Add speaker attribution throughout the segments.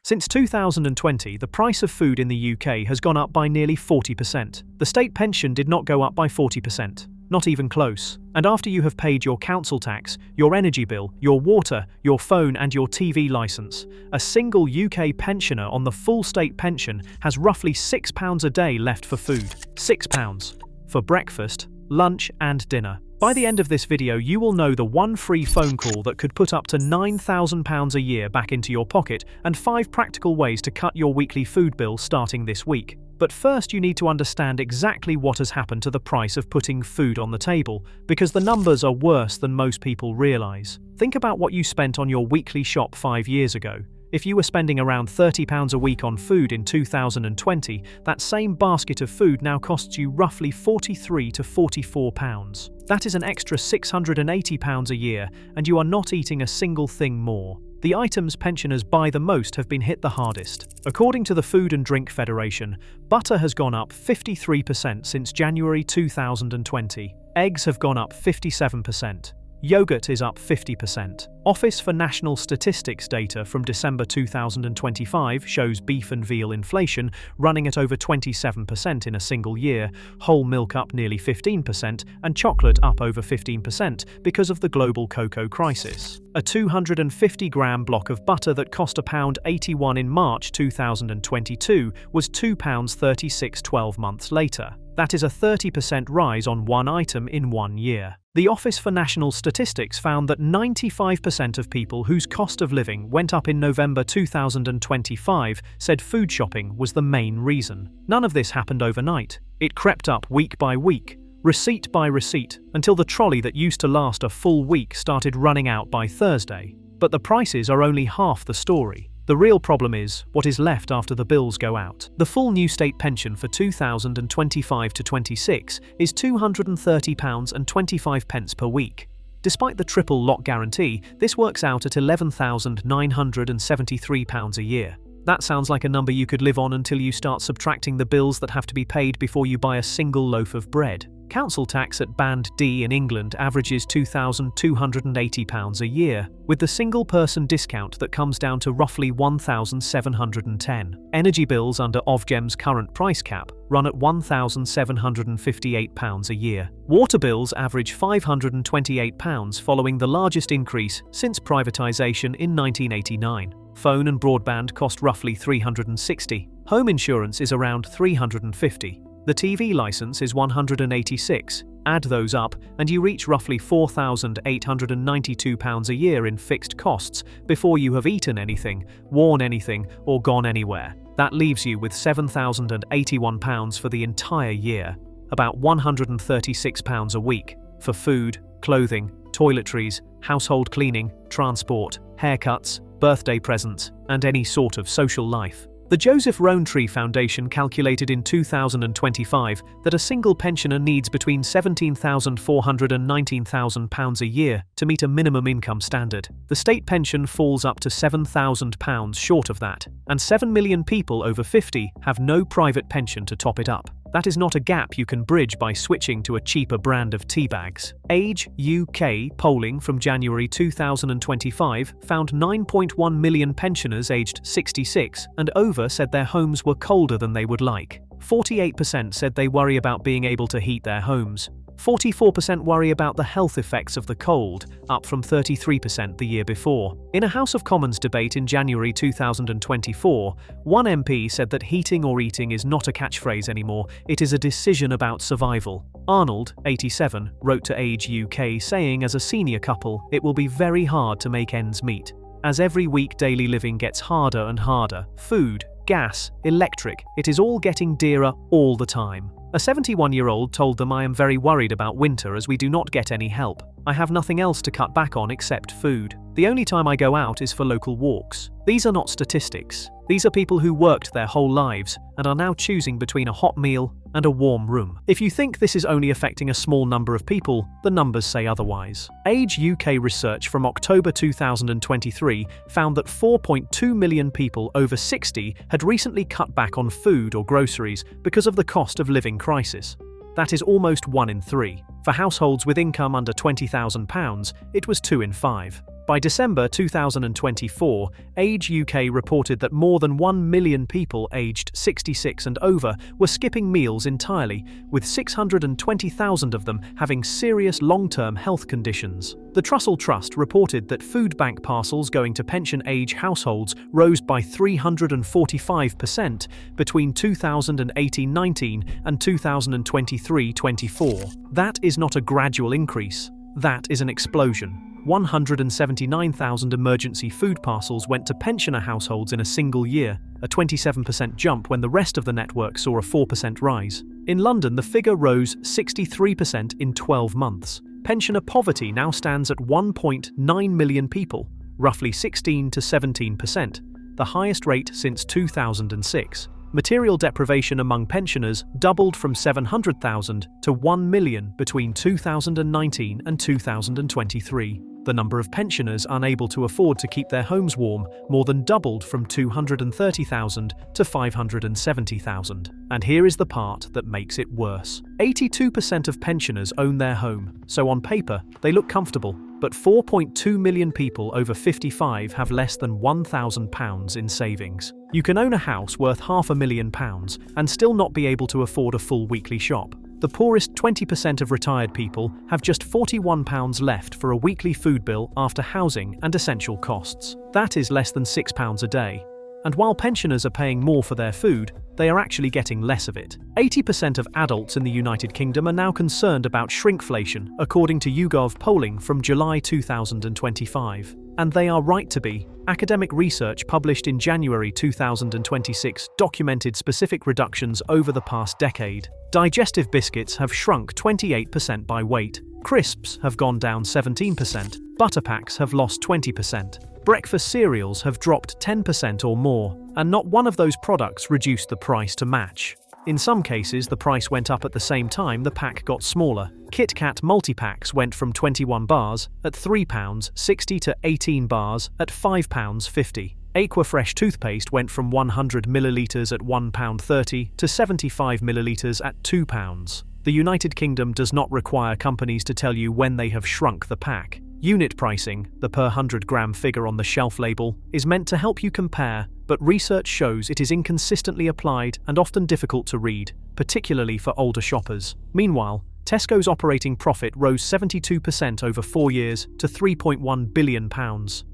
Speaker 1: Since 2020, the price of food in the UK has gone up by nearly 40%. The state pension did not go up by 40%. Not even close. And after you have paid your council tax, your energy bill, your water, your phone and your TV licence, a single UK pensioner on the full state pension has roughly £6 a day left for food. £6. For breakfast, lunch and dinner. By the end of this video, you will know the one free phone call that could put up to £9,000 a year back into your pocket and 5 practical ways to cut your weekly food bill starting this week. But first you need to understand exactly what has happened to the price of putting food on the table, because the numbers are worse than most people realise. Think about what you spent on your weekly shop 5 years ago. If you were spending around £30 a week on food in 2020, that same basket of food now costs you roughly £43 to £44. That is an extra £680 a year, and you are not eating a single thing more. The items pensioners buy the most have been hit the hardest. According to the Food and Drink Federation, butter has gone up 53% since January 2020. Eggs have gone up 57%. Yogurt is up 50%. Office for National Statistics data from December 2025 shows beef and veal inflation running at over 27% in a single year, whole milk up nearly 15%, and chocolate up over 15% because of the global cocoa crisis. A 250-gram block of butter that cost £1.81 in March 2022 was £2.36 12 months later. That is a 30% rise on one item in 1 year. The Office for National Statistics found that 95% of people whose cost of living went up in November 2025 said food shopping was the main reason. None of this happened overnight. It crept up week by week, receipt by receipt, until the trolley that used to last a full week started running out by Thursday. But the prices are only half the story. The real problem is what is left after the bills go out. The full new state pension for 2025 to 26 is £230.25 per week. Despite the triple lock guarantee, this works out at £11,973 a year. That sounds like a number you could live on until you start subtracting the bills that have to be paid before you buy a single loaf of bread. Council tax at Band D in England averages £2,280 a year, with the single-person discount that comes down to roughly £1,710. Energy bills under Ofgem's current price cap run at £1,758 a year. Water bills average £528 following the largest increase since privatisation in 1989. Phone and broadband cost roughly £360. Home insurance is around £350. The TV licence is £186. Add those up, and you reach roughly £4,892 a year in fixed costs before you have eaten anything, worn anything, or gone anywhere. That leaves you with £7,081 for the entire year, about £136 a week, for food, clothing, toiletries, household cleaning, transport, haircuts, birthday presents, and any sort of social life. The Joseph Rowntree Foundation calculated in 2025 that a single pensioner needs between £17,400 and £19,000 a year to meet a minimum income standard. The state pension falls up to £7,000 short of that, and 7 million people over 50 have no private pension to top it up. That is not a gap you can bridge by switching to a cheaper brand of tea bags. Age UK polling from January 2025 found 9.1 million pensioners aged 66 and over said their homes were colder than they would like. 48% said they worry about being able to heat their homes. 44% worry about the health effects of the cold, up from 33% the year before. In a House of Commons debate in January 2024, one MP said that heating or eating is not a catchphrase anymore, it is a decision about survival. Arnold, 87, wrote to Age UK saying as a senior couple, it will be very hard to make ends meet. As every week daily living gets harder and harder, food, gas, electric, it is all getting dearer all the time. A 71-year-old told them, I am very worried about winter as we do not get any help. I have nothing else to cut back on except food. The only time I go out is for local walks. These are not statistics. These are people who worked their whole lives and are now choosing between a hot meal and a warm room. If you think this is only affecting a small number of people, the numbers say otherwise. Age UK research from October 2023 found that 4.2 million people over 60 had recently cut back on food or groceries because of the cost of living crisis. That is almost 1 in 3. For households with income under £20,000, it was 2 in 5. By December 2024, Age UK reported that more than 1 million people aged 66 and over were skipping meals entirely, with 620,000 of them having serious long-term health conditions. The Trussell Trust reported that food bank parcels going to pension-age households rose by 345% between 2018-19 and 2023-24. That is not a gradual increase. That is an explosion. 179,000 emergency food parcels went to pensioner households in a single year, a 27% jump when the rest of the network saw a 4% rise. In London, the figure rose 63% in 12 months. Pensioner poverty now stands at 1.9 million people, roughly 16 to 17%, the highest rate since 2006. Material deprivation among pensioners doubled from 700,000 to 1 million between 2019 and 2023. The number of pensioners unable to afford to keep their homes warm more than doubled from 230,000 to 570,000. And here is the part that makes it worse. 82% of pensioners own their home, so on paper, they look comfortable. But 4.2 million people over 55 have less than £1,000 in savings. You can own a house worth £500,000 and still not be able to afford a full weekly shop. The poorest 20% of retired people have just £41 left for a weekly food bill after housing and essential costs. That is less than £6 a day. And while pensioners are paying more for their food, they are actually getting less of it. 80% of adults in the United Kingdom are now concerned about shrinkflation, according to YouGov polling from July 2025. And they are right to be. Academic research published in January 2026 documented specific reductions over the past decade. Digestive biscuits have shrunk 28% by weight. Crisps have gone down 17%. Butter packs have lost 20%. Breakfast cereals have dropped 10% or more, and not one of those products reduced the price to match. In some cases, the price went up at the same time the pack got smaller. Kit Kat multi-packs went from 21 bars at £3.60 to 18 bars at £5.50. Aquafresh toothpaste went from 100 millilitres at £1.30 to 75 millilitres at £2. The United Kingdom does not require companies to tell you when they have shrunk the pack. Unit pricing, the per 100-gram figure on the shelf label, is meant to help you compare, but research shows it is inconsistently applied and often difficult to read, particularly for older shoppers. Meanwhile, Tesco's operating profit rose 72% over 4 years to £3.1 billion.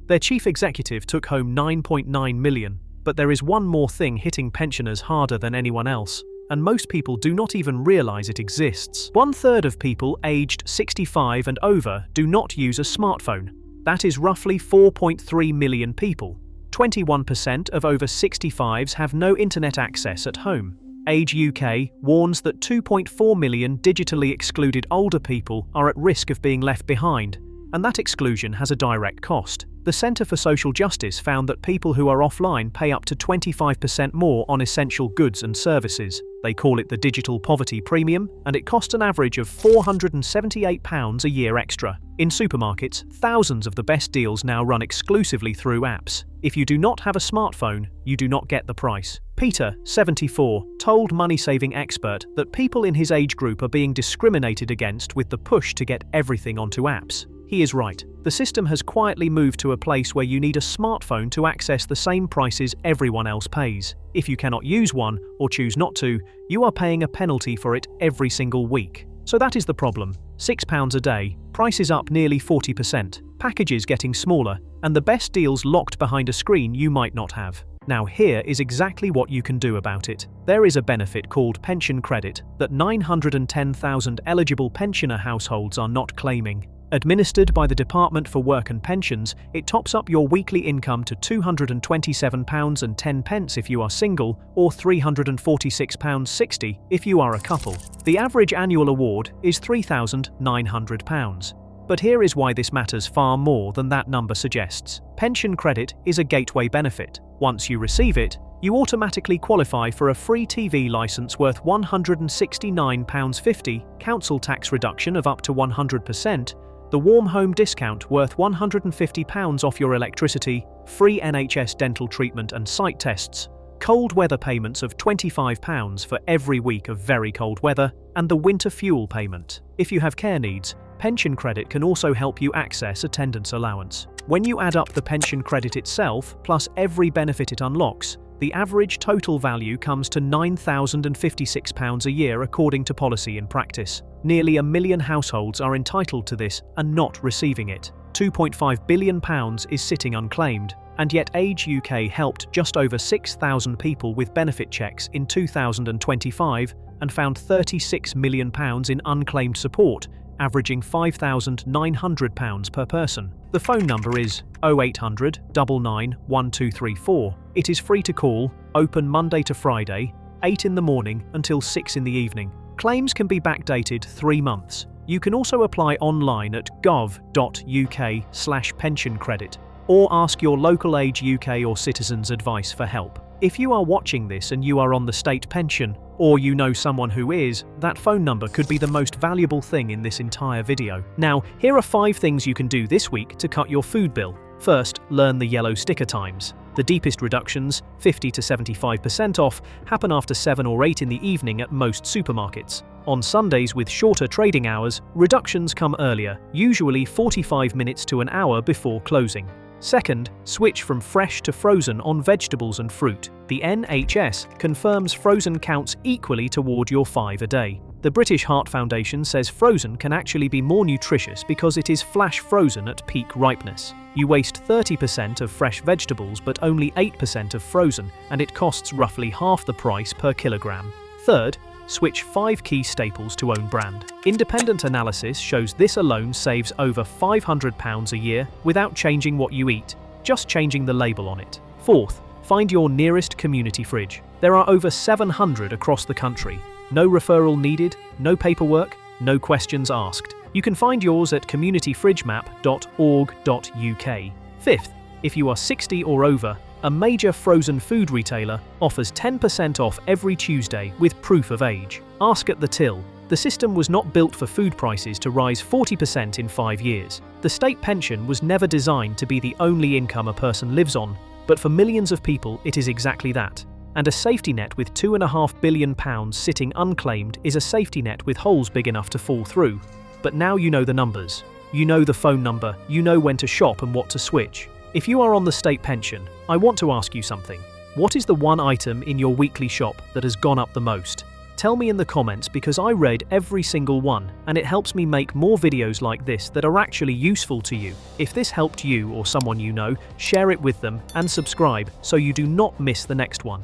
Speaker 1: Their chief executive took home £9.9 million, but there is one more thing hitting pensioners harder than anyone else, and most people do not even realise it exists. 1/3 of people aged 65 and over do not use a smartphone. That is roughly 4.3 million people. 21% of over 65s have no internet access at home. Age UK warns that 2.4 million digitally excluded older people are at risk of being left behind, and that exclusion has a direct cost. The Centre for Social Justice found that people who are offline pay up to 25% more on essential goods and services. They call it the digital poverty premium, and it costs an average of £478 a year extra. In supermarkets, thousands of the best deals now run exclusively through apps. If you do not have a smartphone, you do not get the price. Peter, 74, told money-saving expert that people in his age group are being discriminated against with the push to get everything onto apps. He is right. The system has quietly moved to a place where you need a smartphone to access the same prices everyone else pays. If you cannot use one, or choose not to, you are paying a penalty for it every single week. So that is the problem. £6 a day, prices up nearly 40%, packages getting smaller, and the best deals locked behind a screen you might not have. Now here is exactly what you can do about it. There is a benefit called pension credit that 910,000 eligible pensioner households are not claiming. Administered by the Department for Work and Pensions, it tops up your weekly income to £227.10 if you are single, or £346.60 if you are a couple. The average annual award is £3,900. But here is why this matters far more than that number suggests. Pension credit is a gateway benefit. Once you receive it, you automatically qualify for a free TV license worth £169.50, council tax reduction of up to 100%, the warm home discount worth £150 off your electricity, free NHS dental treatment and sight tests, cold weather payments of £25 for every week of very cold weather, and the winter fuel payment. If you have care needs, pension credit can also help you access attendance allowance. When you add up the pension credit itself, plus every benefit it unlocks, the average total value comes to £9,056 a year according to policy in practice. Nearly 1 million households are entitled to this and not receiving it. £2.5 billion is sitting unclaimed, and yet Age UK helped just over 6,000 people with benefit checks in 2025 and found £36 million in unclaimed support, averaging £5,900 per person. The phone number is 0800 99 1234. It is free to call, open Monday to Friday, 8 in the morning until 6 in the evening. Claims can be backdated 3 months. You can also apply online at gov.uk/pension credit or ask your local Age UK or Citizens Advice for help. If you are watching this and you are on the state pension, or you know someone who is, that phone number could be the most valuable thing in this entire video. Now, here are 5 things you can do this week to cut your food bill. First, learn the yellow sticker times. The deepest reductions, 50 to 75% off, happen after 7 or 8 in the evening at most supermarkets. On Sundays with shorter trading hours, reductions come earlier, usually 45 minutes to an hour before closing. Second, switch from fresh to frozen on vegetables and fruit. The NHS confirms frozen counts equally toward your 5 a day. The British Heart Foundation says frozen can actually be more nutritious because it is flash frozen at peak ripeness. You waste 30% of fresh vegetables but only 8% of frozen, and it costs roughly half the price per kilogram. Third, switch 5 key staples to own brand. Independent analysis shows this alone saves over £500 a year without changing what you eat, just changing the label on it. Fourth, find your nearest community fridge. There are over 700 across the country. No referral needed, no paperwork, no questions asked. You can find yours at communityfridgemap.org.uk. Fifth, if you are 60 or over, a major frozen food retailer offers 10% off every Tuesday with proof of age. Ask at the till. The system was not built for food prices to rise 40% in 5 years. The state pension was never designed to be the only income a person lives on, but for millions of people it is exactly that. And a safety net with £2.5 billion sitting unclaimed is a safety net with holes big enough to fall through. But now you know the numbers. You know the phone number, you know when to shop and what to switch. If you are on the state pension, I want to ask you something. What is the one item in your weekly shop that has gone up the most? Tell me in the comments because I read every single one and it helps me make more videos like this that are actually useful to you. If this helped you or someone you know, share it with them and subscribe so you do not miss the next one.